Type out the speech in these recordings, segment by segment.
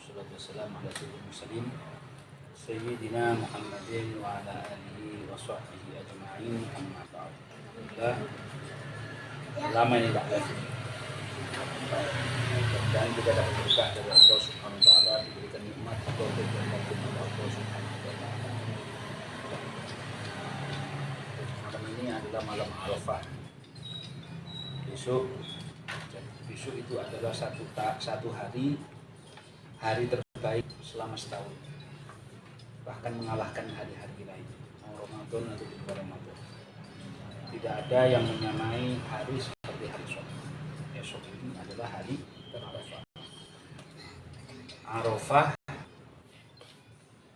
wassalatu wassalamu ala sayyidil mursalin sayyidina Muhammadin wa ala alihi wa sahbihi ajma'in, amma ba'd. Alhamdulillah, lama ini tak lagi. Dan kita dapat berkah dari Allah Subhanahu wa ta'ala, diberikan nikmat atau kebaikan dari Allah Subhanahu wa ta'ala. Malam ini adalah malam Arafah. Besok itu adalah satu hari terbaik selama setahun, bahkan mengalahkan hari-hari lain, mau Ramadan atau di luar Ramadan. Tidak ada yang menyamai hari seperti hari esok ini adalah hari Arafah. Arafah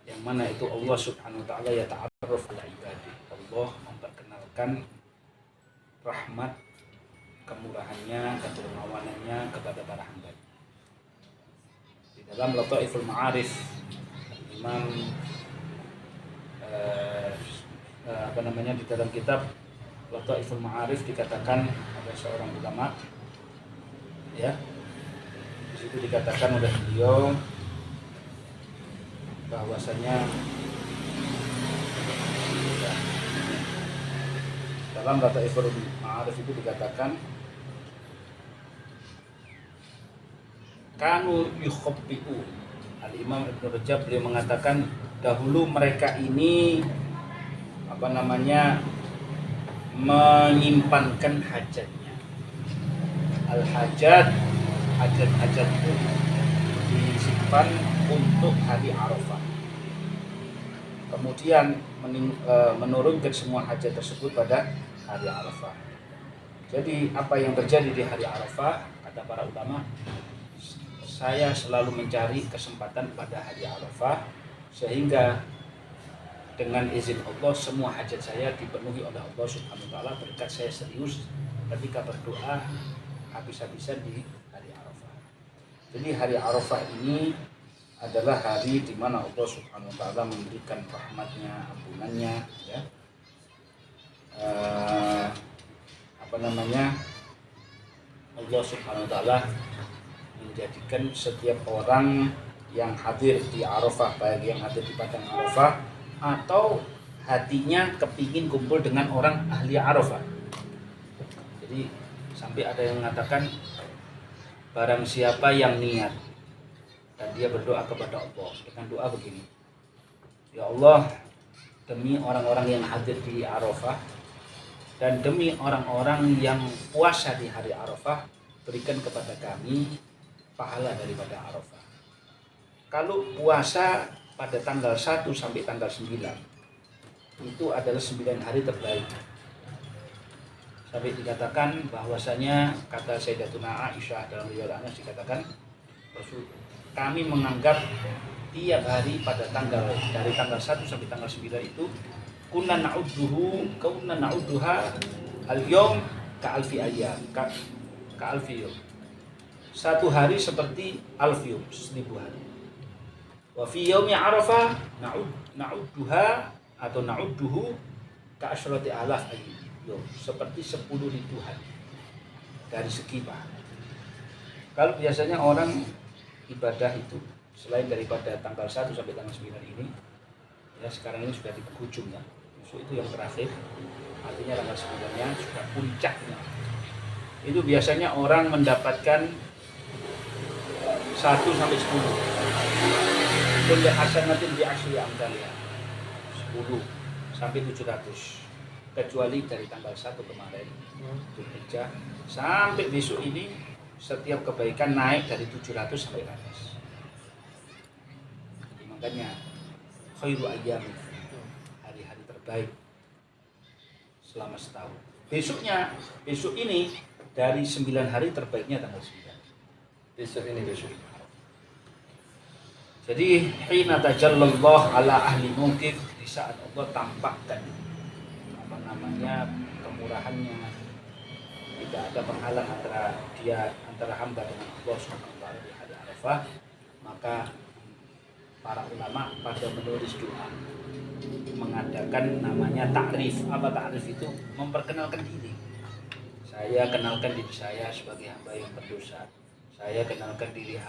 yang mana itu Allah Subhanahu wa ta'ala ya ta'arruf ala ibadi. Allah memperkenalkan rahmat, kemurahannya, kedermawanannya kepada para hamba. Di dalam Lataiful Ma'arif, Imam di dalam kitab Lataiful Ma'arif dikatakan ada seorang ulama, ya, di situ dikatakan oleh beliau bahwasanya dalam Lataiful Ma'arif itu dikatakan kanu yukhaffi'u. Al-Imam Ibnu Rajab beliau mengatakan dahulu mereka ini menyimpankan hajatnya. Al-hajat, hajat itu disimpan untuk hari Arafah. Kemudian menurunkan semua hajat tersebut pada hari Arafah. Jadi apa yang terjadi di hari Arafah, kata para ulama, saya selalu mencari kesempatan pada hari Arafah sehingga dengan izin Allah semua hajat saya dipenuhi oleh Allah Subhanahu wa ta'ala berkat saya serius ketika berdoa habis-habisan di hari Arafah. Jadi hari Arafah ini adalah hari di mana Allah Subhanahu wa ta'ala memberikan rahmatnya, ampunannya, ya. Allah Subhanahu wa ta'ala menjadikan setiap orang yang hadir di Arafah, baik yang hadir di padang Arafah atau hatinya kepingin kumpul dengan orang ahli Arafah. Jadi sampai ada yang mengatakan barang siapa yang niat dan dia berdoa kepada Allah dengan doa begini, ya Allah, demi orang-orang yang hadir di Arafah dan demi orang-orang yang puasa di hari Arafah, berikan kepada kami pahala daripada Arafah. Kalau puasa pada tanggal 1 sampai tanggal 9 itu adalah 9 hari terbaik. Sampai dikatakan bahwasanya kata Sayyidatuna Aisyah dalam riwayat Anas dikatakan kami menganggap tiap hari pada dari tanggal 1 sampai tanggal 9 itu kunna na'udduha al-yawm ka'alfi ayyam ka alfi yawm. Satu hari seperti alfiyum, 1000 hari. Wa fi yaumi Arafah na'udduha atau na'udduhu ka asyrati alaf ayyam, seperti 10.000 hari dari segi pahala. Kalau biasanya orang ibadah itu selain daripada tanggal 1 sampai tanggal 9 ini, ya sekarang ini sudah di penghujung ya. Besok itu yang terakhir, artinya tanggal 9-nya sudah puncaknya. Itu biasanya orang mendapatkan 1 sampai 10. Kullu hasanatin bi asyri amsalha. 10 sampai 700. Kecuali dari tanggal 1 kemarin, Dzulhijjah, sampai besok ini setiap kebaikan naik dari 700 sampai 100. Jadi makanya khairu ayyam, hari-hari terbaik selama setahun. Besok ini dari 9 hari terbaiknya tanggal 9. Besok. Jadi hina tajallallah ala ahli mungkif, di saat Allah tampakkan kemurahannya, tidak ada penghalang antara hamba dengan Allah Subhanahu wa ta'ala di hari Arafah, maka para ulama pada menulis doa mengadakan namanya ta'rif. Apa ta'rif itu? Memperkenalkan diri. Saya kenalkan diri saya sebagai hamba yang berdosa. saya kenalkan diri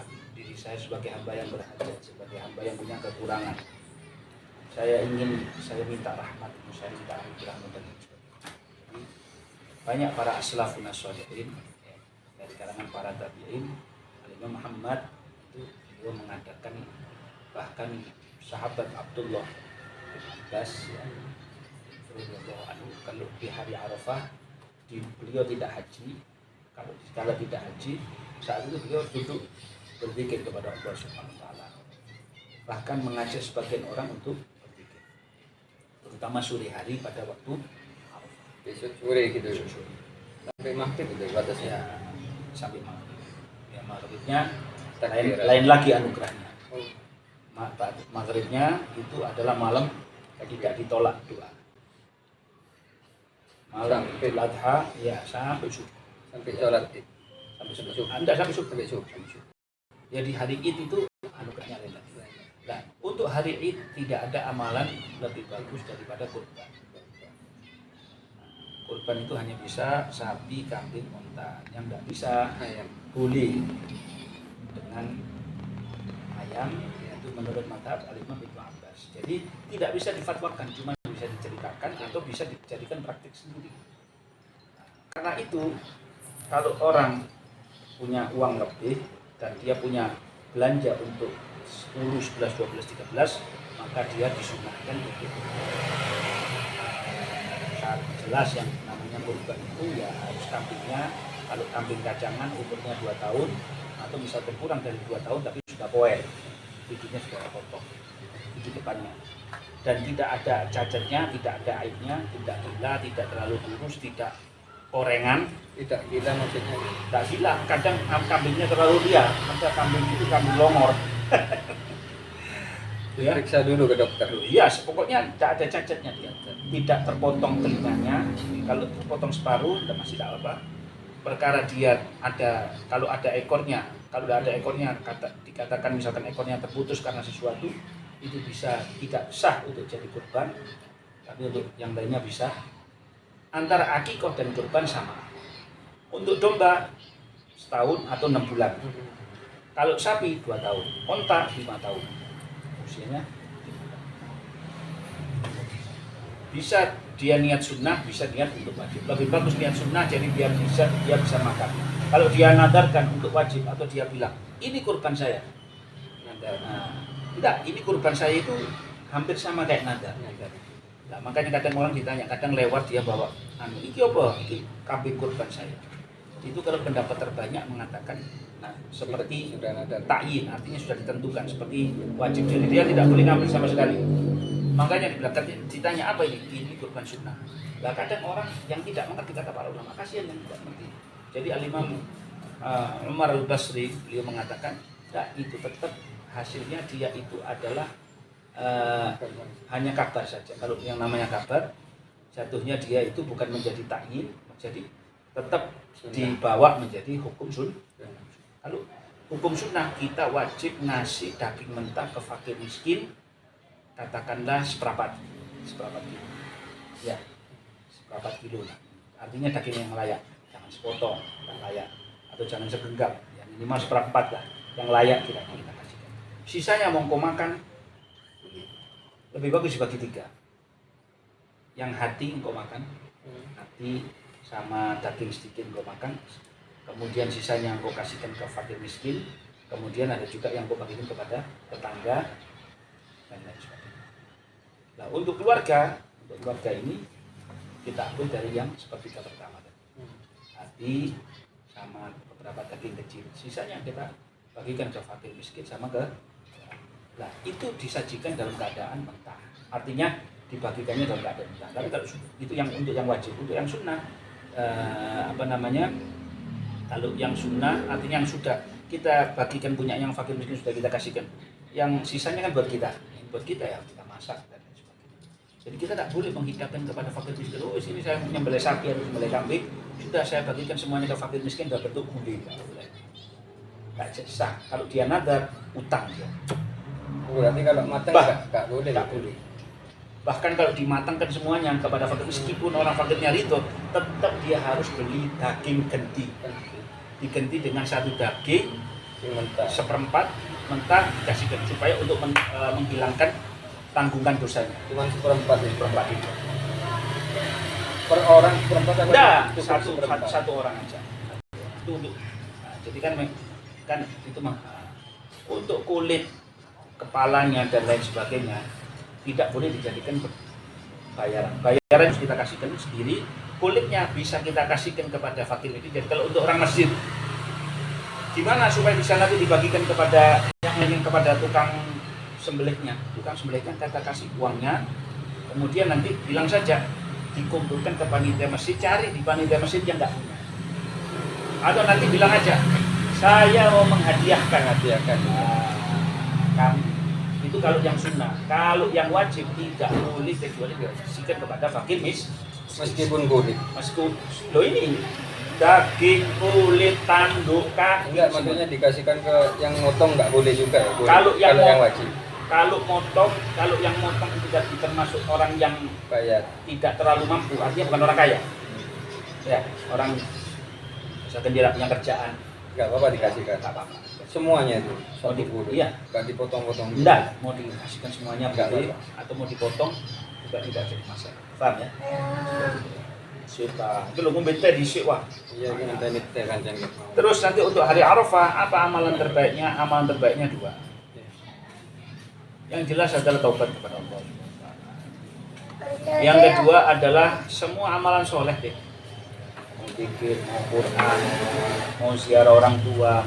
saya sebagai hamba yang berhajat, sebagai hamba yang punya kekurangan. Saya minta rahmat, saya minta anugerah dan sebagainya. Jadi banyak para aslafun as-sholihin dari kalangan para tabi'in, Imam Muhammad itu beliau mengadakan, bahkan sahabat Abdullah bin Abbas ya, kalau di hari Arafah beliau tidak haji, kalau tidak haji saat itu beliau duduk berzikir kepada Allah Subhanahu wa taala. Bahkan mengajak sebagian orang untuk berzikir. Terutama sore hari pada waktu Arafah. Besok sore gitu. Sampai maghrib itu batasnya. Ya, sampai maghrib. Ya, maghribnya lain lagi anugerahnya. Maghribnya itu adalah malam tidak ditolak doa. Malam Idul Adha ya sampai subuh. Sampai sholat Sampai subuh. Anda sampai subuh. Sampai subuh. Jadi hari Id itu anugerahnya lain lagi. Nah, untuk hari Id tidak ada amalan lebih bagus daripada kurban. Kurban itu hanya bisa sapi, kambing, unta. Yang tidak bisa Ayam. boleh dengan ayam, itu menurut mazhab Al-Imam Ibnu Abbas. Jadi tidak bisa difatwakan, cuma bisa diceritakan atau bisa dijadikan praktik sendiri. Karena itu kalau orang punya uang lebih dan dia punya belanja untuk 10, 11, 12, 13, maka dia disunahkan untuk saat jelas yang namanya kurban itu ya harus kambingnya, kalau kambing kacangan umurnya 2 tahun atau misalkan kurang dari 2 tahun tapi sudah poel, giginya sudah potong, gigi depannya, dan tidak ada cacatnya, tidak ada aibnya, tidak gila, tidak terlalu kurus, tidak korengan, Tidak gila maksudnya. tidak gila. Kadang kambingnya terlalu liar, maka kambing itu kambing longor. Ya. Periksa dulu ke dokter. Iya, pokoknya tidak ada cacatnya dia, tidak terpotong telinganya. Kalau terpotong separuh, masih tidak apa. Perkara dia ada, kalau ada ekornya, dikatakan misalkan ekornya terputus karena sesuatu, itu bisa tidak sah untuk jadi kurban. Tapi untuk yang lainnya bisa. Antara akikah dan kurban sama. Untuk domba setahun atau 6 bulan. Kalau sapi 2 tahun, onta 5 tahun. Usianya 5 tahun. Bisa dia niat sunnah, bisa niat untuk wajib. Lebih bagus niat sunnah, jadi dia bisa makan. Kalau dia nadarkan untuk wajib atau dia bilang, ini kurban saya. Nadar. Nah, tidak, ini kurban saya itu hampir sama kayak nadar. Nah, makanya kadang orang ditanya, kadang lewat dia bawa, ini apa? Ini kambing kurban saya. Itu kalau pendapat terbanyak mengatakan, nah, seperti ta'yin, artinya sudah ditentukan, seperti wajib. Jadi dia tidak boleh ngambil sama sekali. Makanya di belakang ditanya apa ini? Ini kurban sunnah. Nah, kadang orang yang tidak mengerti, kata para ulama, kasihan yang tidak mengerti. Jadi Al-Imam Umar Al-Basri, beliau mengatakan, nah, itu tetap hasilnya dia itu adalah hanya kabar saja. Kalau yang namanya kabar, jatuhnya dia itu bukan menjadi ta'yin, jadi tetap dibawa menjadi hukum sunnah. Kalau hukum sunnah, kita wajib ngasih daging mentah ke fakir miskin, katakanlah seperempat kilo, ya, seperempat kilo. Artinya daging yang layak, jangan sepotong, yang layak, atau jangan segenggam, yang minimal seperempat lah, yang layak kita kasihkan. Sisanya mau kau makan, lebih bagus dibagi 3. Yang hati engkau makan, hati sama daging sedikit engkau makan, kemudian sisanya engkau kasihkan ke fakir miskin, kemudian ada juga yang engkau bagikan kepada tetangga dan lain sebagainya. Nah, untuk keluarga ini kita ambil dari yang sepertiga pertama tadi, hati sama beberapa daging kecil, sisanya kita bagikan ke fakir miskin sama ke. Nah, itu disajikan dalam keadaan mentah. Artinya dibagikannya dalam keadaan mentah. Tapi kalau itu yang untuk yang wajib, untuk yang sunnah kalau yang sunnah artinya yang sudah kita bagikan, punya yang fakir miskin sudah kita kasihkan. Yang sisanya kan buat kita. Buat kita ya kita masak dan lain sebagainya. Jadi kita tidak boleh menghidapkan kepada fakir miskin. Oh, sini saya menyembelih sapi atau menyembelih kambing, sudah saya bagikan semuanya ke fakir miskin dalam bentuk undi. Tidak sah. Kalau dia nadar, utang dia. Berarti kalau matang nggak boleh. Nggak boleh. Bahkan kalau dimatangkan semuanya kepada fakir, meskipun orang fakirnya ridho, tetap dia harus beli daging genti. diganti dengan satu daging Sing mentah. seperempat mentah dikasihkan supaya untuk menghilangkan tanggungan dosanya. Cuman seperempat nih. Seperempat itu. Per orang seperempat apa? Enggak, Cukup satu, seperempat. satu orang aja. Itu untuk. Nah, jadi kan itu mah untuk kulit kepalanya dan lain sebagainya tidak boleh dijadikan bayaran. Bayaran harus kita kasihkan sendiri. Kulitnya bisa kita kasihkan kepada fakir ini. Jadi kalau untuk orang masjid, gimana supaya bisa nanti dibagikan kepada yang kepada tukang sembelihnya? Tukang sembelihnya kita kasih uangnya, kemudian nanti bilang saja dikumpulkan ke panitia masjid, cari di panitia masjid yang nggak punya. Atau nanti bilang aja, saya mau menghadiahkan. Nah, kami itu kalau yang sunnah. Kalau yang wajib tidak boleh kecuali dikasihkan kepada fakir Meskipun kulit. meskipun lo ini daging, kulit, tanduk, kaki. Enggak, maksudnya dikasihkan ke yang motong nggak boleh juga ya? Boleh. Kalau yang wajib. Kalau yang motong itu tidak termasuk orang yang Kayak tidak terlalu mampu, artinya bukan orang kaya. Ya, orang misalkan dia punya kerjaan, nggak apa-apa dikasihkan. nggak apa-apa. Semuanya itu satu di- kulit. iya. Nggak dipotong-potong. Enggak, mau dikasihkan semuanya Nggak boleh, apa-apa. atau mau dipotong juga tidak jadi masalah. Paham ya? Siapa? Itu lo ngombe teh di sini, wah. Iya, ini tadi teh kan jangan. Terus nanti untuk hari Arafah, apa amalan terbaiknya? Amalan terbaiknya dua. Yang jelas adalah taubat kepada Allah. Yang kedua adalah semua amalan soleh deh. Mau zikir, mau Quran, mau ziarah orang tua,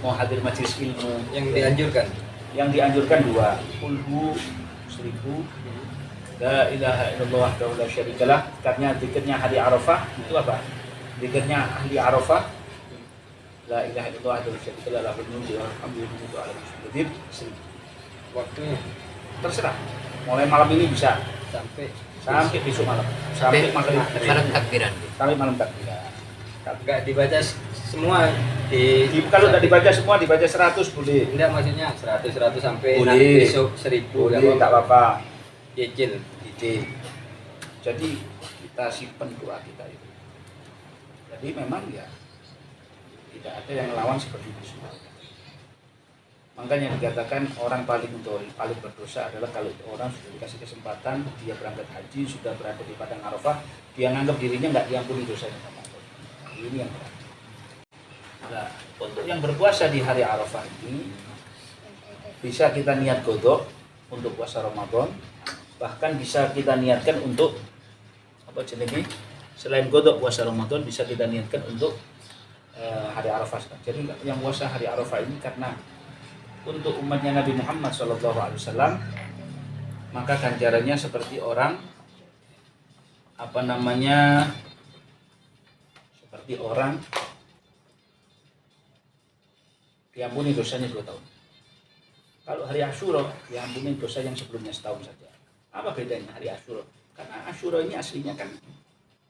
mau hadir majelis ilmu. Yang dianjurkan. Yang dianjurkan dua. Kulhu 1000. La ilaha illallah wahdahu la syarikalah. Karena zikirnya hari Arafah itu apa? Zikirnya ahli Arafah. La ilaha illallah wahdahu la syarikalah lahul mulku wa lahul hamdu wa ala kulli syai'in qadir. Waktunya Terserah. Mulai malam ini bisa sampai besok malam. Sampai maghrib. Malam takbiran. Sampai malam takbiran. nggak dibaca semua di Kalau tidak dibaca semua, dibaca 100 boleh. enggak, maksudnya 100 sampai Boleh. nanti besok 1000 Boleh, tak apa-apa. cicil. Ide. Jadi kita simpan doa kita itu. Jadi memang ya tidak ada yang melawan seperti itu semua. Makanya dikatakan orang paling mudhari, paling berdosa adalah kalau orang sudah dikasih kesempatan, dia berangkat haji, sudah berada di padang Arafah, dia nganggap dirinya nggak diampuni dosanya sama Allah. Ini yang berat. Nah, untuk yang berpuasa di hari Arafah ini, bisa kita niat qadha untuk puasa Ramadan, bahkan bisa kita niatkan untuk apa jenenge? Selain qadha puasa Ramadan, bisa kita niatkan untuk hari Arafah. Jadi yang puasa hari Arafah ini karena untuk umatnya Nabi Muhammad SAW, maka ganjarannya seperti orang seperti orang diampuni dosanya 2 tahun. Kalau hari Asyura diampuni dosa yang sebelumnya setahun saja. Apa bedanya hari Asyura? Karena Asyura ini aslinya kan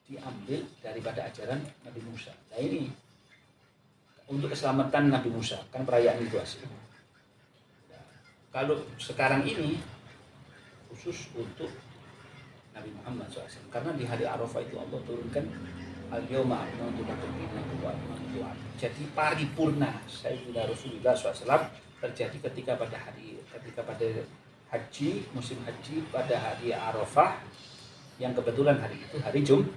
diambil daripada ajaran Nabi Musa. Nah ini untuk keselamatan Nabi Musa, kan perayaan itu asli. Kalau sekarang ini khusus untuk Nabi Muhammad SAW, karena di hari Arafah itu Allah turunkan al-yawma akmaltu lakum dinakum wa atmamtu alaikum. Jadi paripurna Sayyidina Rasulullah SAW terjadi ketika pada haji, musim haji pada hari Arafah yang kebetulan hari itu hari Jumat.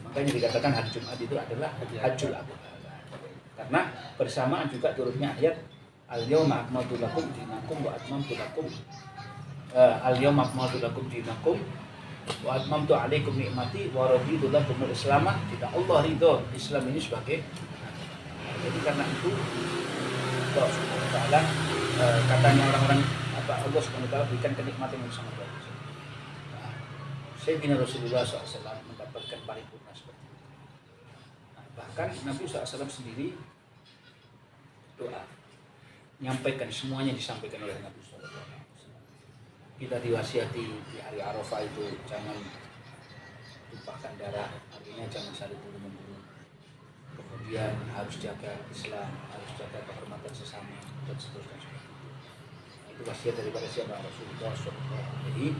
Makanya dikatakan hari Jumat itu adalah Hajjul Akbar. Karena bersamaan juga turunnya ayat al-yawma akmaltu lakum dinakum wa atmamtu lakum al-yawma akmaltu lakum dinakum wa atmamtu alaikum nikmati wa raditu lakumul Islam. Tidak, Allah ridho Islam ini sebagai. Jadi karena itu Allah Subhanahu wa taala katanya orang-orang Allah Subhanahu wa taala berikan kenikmatan yang sangat bagus. Sayyidina Rasulullah SAW mendapatkan paripurna seperti itu. Bahkan Nabi SAW sendiri doa menyampaikan, semuanya disampaikan oleh Nabi SAW. Kita diwasiati di hari Arafah itu jangan tumpahkan darah, artinya jangan saling bunuh-bunuh. Kemudian harus jaga Islam, harus jaga kehormatan sesama dan seterusnya. Itu wasiat daripada siapa? Rasulullah SAW.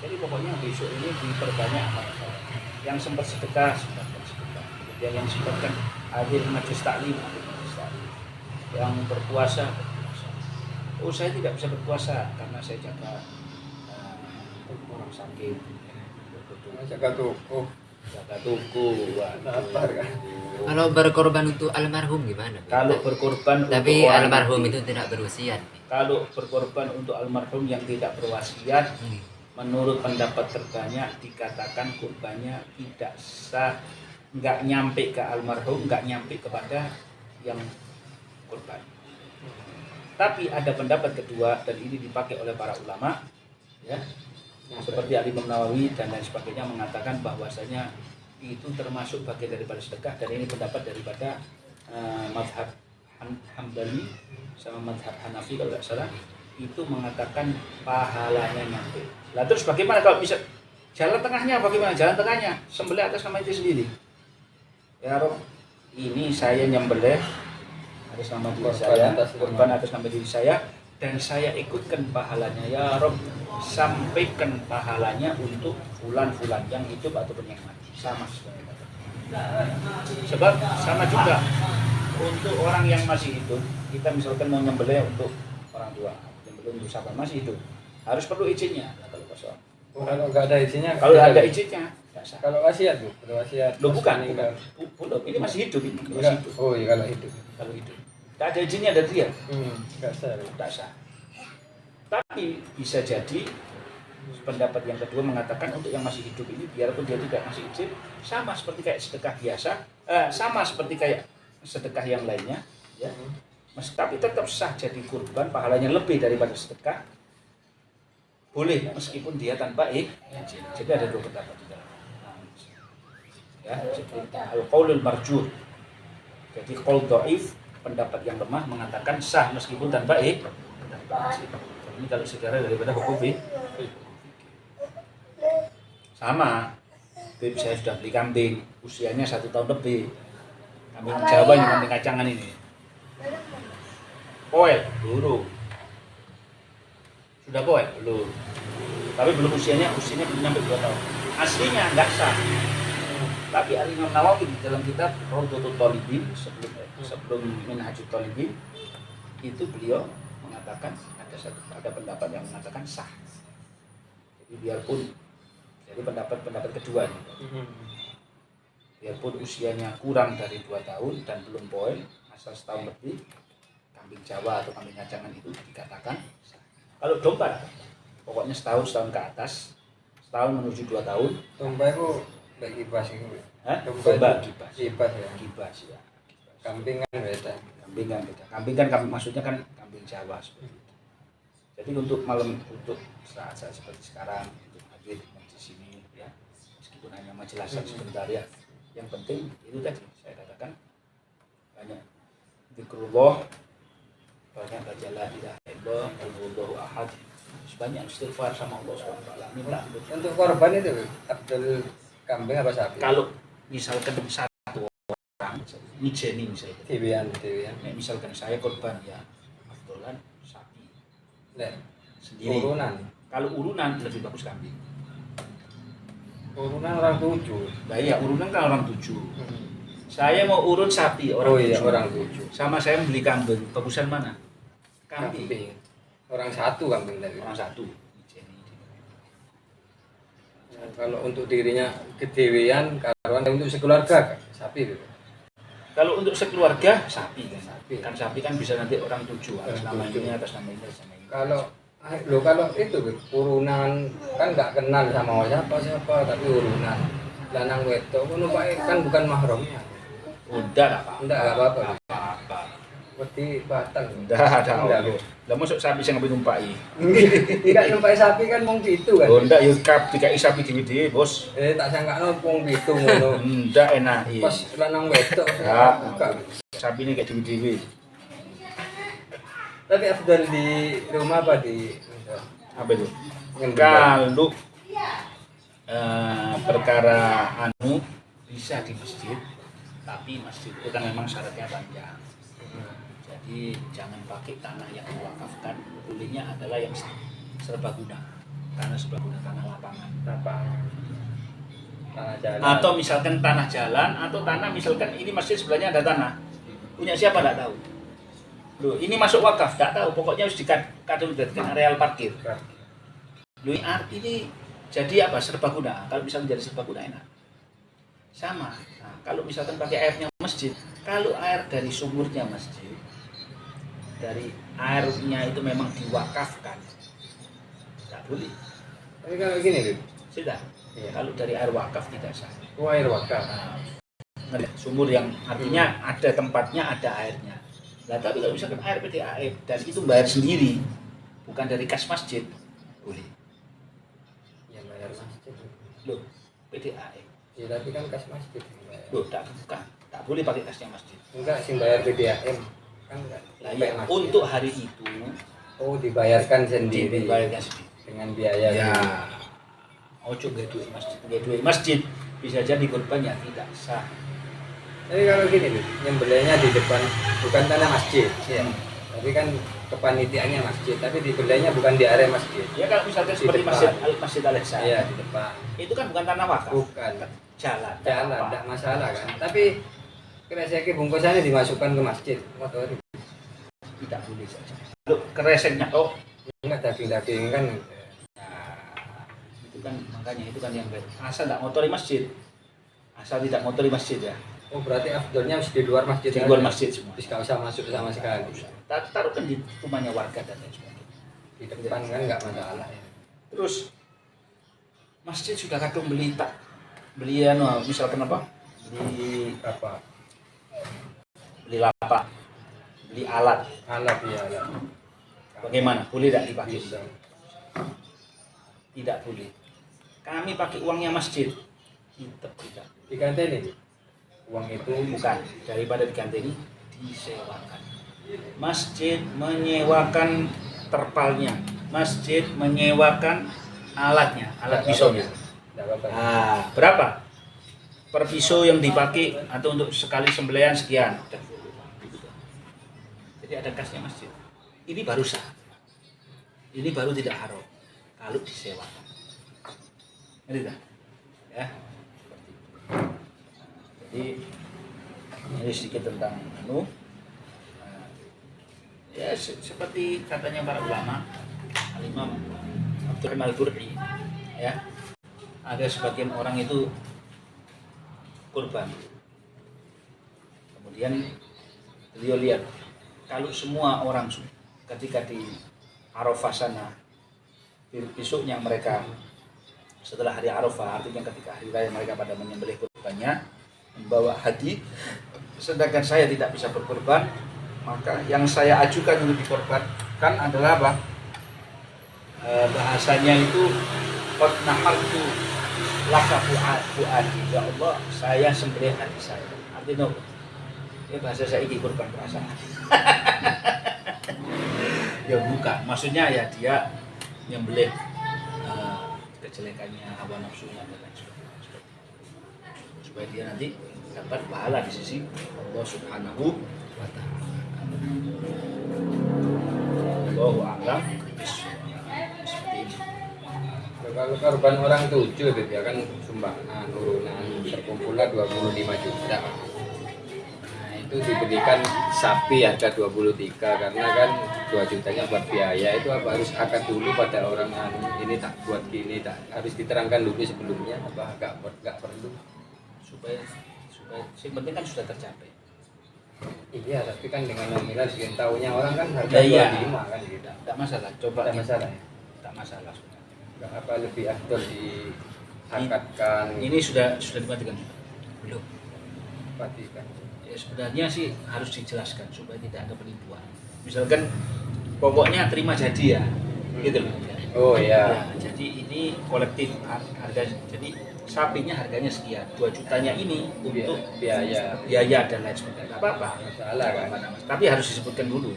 Jadi pokoknya besok ini diperbanyak amal soleh. Yang sempat sedekah, sempatkan sedekah. Kemudian yang sempatkan hadir majelis taklim, yang berpuasa. Oh, saya tidak bisa berpuasa karena saya jaga orang sakit, jaga toko. jaga toko. Lapar kan. Kalau berkorban untuk almarhum gimana? Kalau berkorban Tapi untuk orang almarhum mati, itu tidak berwasiat. kalau berkorban untuk almarhum yang tidak berwasiat, menurut pendapat terbanyak dikatakan kurbannya tidak sah, nggak nyampe ke almarhum, nggak nyampe kepada yang kurban. Tapi ada pendapat kedua dan ini dipakai oleh para ulama, ya, seperti Al-Imam Nawawi dan lain sebagainya mengatakan bahwasanya itu termasuk bagian daripada sedekah, dan ini pendapat daripada mazhab Hambali sama mazhab Hanafi kalau nggak salah, itu mengatakan pahalanya nyampe. Lah terus bagaimana kalau bisa jalan tengahnya? Bagaimana jalan tengahnya? Sembelih atas nama itu sendiri. Ya Rob, ini saya nyembelih atas nama diri saya, korban atas nama diri saya, dan saya ikutkan pahalanya. Ya Rob, sampaikan pahalanya untuk fulan-fulan yang hidup ataupun yang mati. Sama sebenarnya. Sebab sama juga untuk orang yang masih hidup, kita misalkan mau nyembelih untuk orang tua, nyembelih untuk siapa masih hidup, harus perlu izinnya. Nah, kalau kosong. Kalau nggak ada izinnya. Kalau ada izinnya, nggak sah. Kalau wasiat tuh, kalau wasiat. Loh bukan, meninggal. belum. Ini masih hidup, ini masih Enggak. hidup. Oh iya kalau hidup. Kalau hidup, tak ada izinnya dari dia, Nggak sah. tak sah. Tapi bisa jadi pendapat yang kedua mengatakan untuk yang masih hidup ini biarpun dia tidak masih izin, sama seperti kayak sedekah biasa, sama seperti kayak sedekah yang lainnya, ya. Tapi tetap sah jadi kurban, pahalanya lebih daripada sedekah. Boleh meskipun dia tanpa izin. Jadi ada dua pendapat di dalam. Ya, al-qaulul marjuh. Jadi qaul dhaif, pendapat yang lemah mengatakan sah meskipun tanpa izin. Ini kalau sejarah daripada hukum sama. Beb, saya sudah beli kambing, usianya 1 tahun lebih. Kambing Jawa yang kambing kacangan ini. Poel, belum. Sudah poel, belum. Tapi belum usianya belum sampai 2 tahun. Aslinya enggak sah. Tapi Al-Imam Nawawi di dalam kitab Rawdatul Thalibin sebelum Minhajut Thalibin itu beliau mengatakan ada pendapat yang mengatakan sah. Jadi biarpun pendapat kedua nih. Biarpun usianya kurang dari 2 tahun dan belum poel, asal setahun lebih, kambing Jawa atau kambing kacangan itu dikatakan sah. Kalau domba, pokoknya setahun ke atas, setahun menuju 2 tahun. Domba itu bagi kibas itu. Domba kibas. Kibas ya. Kibas ya. Kambing kan beda. Kambing kan beda. Kambing kan maksudnya kan kambing Jawa seperti itu. Jadi untuk saat-saat seperti sekarang untuk hadir di sini ya, meskipun hanya majelasan sebentar ya, yang penting itu tadi saya katakan banyak zikrullah, banyak baca la ilaha illallah, Allahu ahad, sebanyak istighfar sama Allah SWT. Minta Untuk korban itu Abdul kambing apa sapi? kalau misalkan satu orang mijeni misalkan, Dewian. misalkan saya korban ya, afdolan sapi Nek sendiri. urunan. Kalau urunan lebih bagus kambing. Urunan orang 7. Nah iya, urunan kan orang 7. Saya mau urun sapi orang 7. Orang 7. Sama saya membeli kambing, bagusan mana? Kambing. Orang 1 kambing tadi. Orang 1. Kalau untuk dirinya kedewian, karuan untuk sekeluarga sapi gitu. Kalau untuk sekeluarga sapi kan. Sapi. Kan sapi kan bisa nanti orang 7 atas nama ini, atas nama ini, atas nama ini. Kalau itu urunan kan nggak kenal sama siapa tapi urunan lanang wedok kan bukan mahramnya. Udah enggak apa-apa. Apa-apa. Seperti batal. Udah ada. Lah masuk sapi sing ngambil numpai. Enggak numpai sapi kan mung gitu kan. Oh ndak yo kap dikai sapi dhewe-dhewe, Bos. Tak sangkano mung gitu ngono. Ndak enak. Pas lanang wedok Ya, buka. sapi ini kayak dhewe-dhewe. Tapi afdal di rumah apa di Apa itu? Yang Kalau perkara bisa di masjid, tapi masjid itu kan memang syaratnya panjang. Jadi jangan pakai tanah yang diwakafkan. Bolehnya adalah yang serbaguna, tanah serbaguna, tanah lapangan. Tanah jalan. Atau misalkan tanah jalan, atau tanah misalkan ini masjid sebelahnya ada tanah. Punya siapa tidak tahu. Loh, ini masuk wakaf, tidak tahu. Pokoknya harus dikategorikan areal parkir. Loh, ini jadi apa? Serbaguna. Kalau bisa menjadi serbaguna enak. Sama. Nah, kalau misalkan pakai airnya masjid, kalau air dari sumurnya masjid, dari airnya itu memang diwakafkan, tidak boleh. Tapi kalau gini, Bib. Sudah. Iya. Kalau dari air wakaf tidak sah. Oh, air wakaf. Nah, sumur yang artinya ada tempatnya, ada airnya. Nah, tapi kalau misalkan air PDAM dan itu bayar sendiri, bukan dari kas masjid, boleh. Yang bayar masjid. Loh, PDAM. Ya tapi kan kas masjid. Loh, bukan. Tak boleh pakai kasnya masjid. Enggak sih bayar PDAM. Kan enggak. Nah, ya, untuk hari itu dibayarkan sendiri. dibayarnya sendiri. Dengan biaya Ya. sendiri. Ojo nggak duit masjid. Nggak duit masjid bisa jadi korbannya tidak sah. Tapi kalau gini, Bib, nyembelihnya di depan bukan tanah masjid. Ya. Tapi kan kepanitiaannya masjid, tapi dibelainya bukan di area masjid. Ya kalau misalnya Di seperti depan. Masjid Al-Ihsan. Iya, di depan. Itu kan bukan tanah wakaf. Bukan. Jalan. Jalan, apa. tidak masalah kan. Tapi kresek bungkusannya dimasukkan ke masjid. Motor Tidak boleh saja. Loh, kereseknya enggak daging-daging kan. Nah, itu kan makanya itu kan yang baik. Asal tidak motori masjid. Asal tidak motori masjid ya. Oh, berarti afdolnya harus di luar masjid. Di luar masjid semua. Terus nggak usah masuk sama sekali. Taruhkan di rumahnya warga dan lain sebagainya. Di depan kan nggak masalah ya. Terus masjid sudah kadang beli misalkan apa? Beli Apa? beli lapak, beli alat. Alat ya, alat. Bagaimana? Boleh tidak dipakai? Bisa. Tidak boleh. Kami pakai uangnya masjid. Tidak. Diganteni uang itu Bukan. Daripada diganteni, disewakan. Masjid menyewakan terpalnya. Masjid menyewakan alatnya, alat pisaunya. Nggak apa-apa. Nah, berapa? Per pisau yang dipakai atau untuk sekali sembelihan sekian. Jadi ada kasnya masjid. Ini baru sah. Ini baru tidak haram kalau disewakan. Ngerti tak? Ya. Seperti itu. Jadi ini sedikit tentang ya seperti katanya para ulama, Al-Imam Abdurrahman Al-Burdi, ya. Ada sebagian orang itu kurban. Kemudian beliau lihat kalau semua orang ketika di Arafah sana besoknya mereka setelah hari Arafah, artinya ketika hari raya mereka pada menyembelih kurbannya membawa hadi, sedangkan saya tidak bisa berkorban, maka yang saya ajukan untuk dikorbankan adalah apa? Bahasanya itu qad nahaltu laka fuadi, ya Allah saya sembelih hati saya. Artinya ya bahasa saya ini korban perasaan. Ya bukan, maksudnya ya dia nyembelih kejelekannya, hawa nafsunya dan lain sebagainya, supaya dia nanti dapat pahala di sisi Allah Subhanahu wa Ta'ala. Allahu a'lam bishawab. Seperti ini. kalau korban orang 7 itu ya kan sumbangan urunan terkumpullah 25 juta. Nah, itu diberikan sapi harga 23 karena kan 2 jutanya buat biaya. Itu apa harus akad dulu pada orang ini tak buat gini, tak harus diterangkan dulu sebelumnya apa enggak perlu supaya yang penting kan sudah tercapai. Iya, tapi kan dengan nominal sekian tahunnya orang kan harga Ya, 25 kan gitu. Tidak masalah, coba Tidak masalah ya. tidak masalah sudah. Enggak apa lebih afdol diakadkan Ini sudah dimatikan juga. Belum. patikan. Ya sebenarnya sih harus dijelaskan supaya tidak ada penipuan. Misalkan pokoknya terima jadi ya, gitu loh. Oh Ya, ya. jadi ini kolektif harga. Jadi sapinya harganya sekian, 2 jutanya ini untuk biaya dan lain sebagainya. Tidak apa-apa. Masalah kan. Tapi harus disebutkan dulu.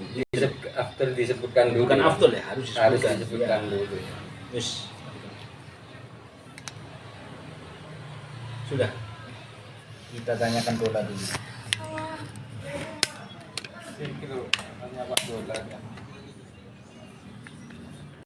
Afdol disebutkan dulu. Bukan afdol ya, harus Harus disebutkan. disebutkan Ya. dulu. Terus sudah kita tanyakan dola dulu. Tanya Pak Dolar ya.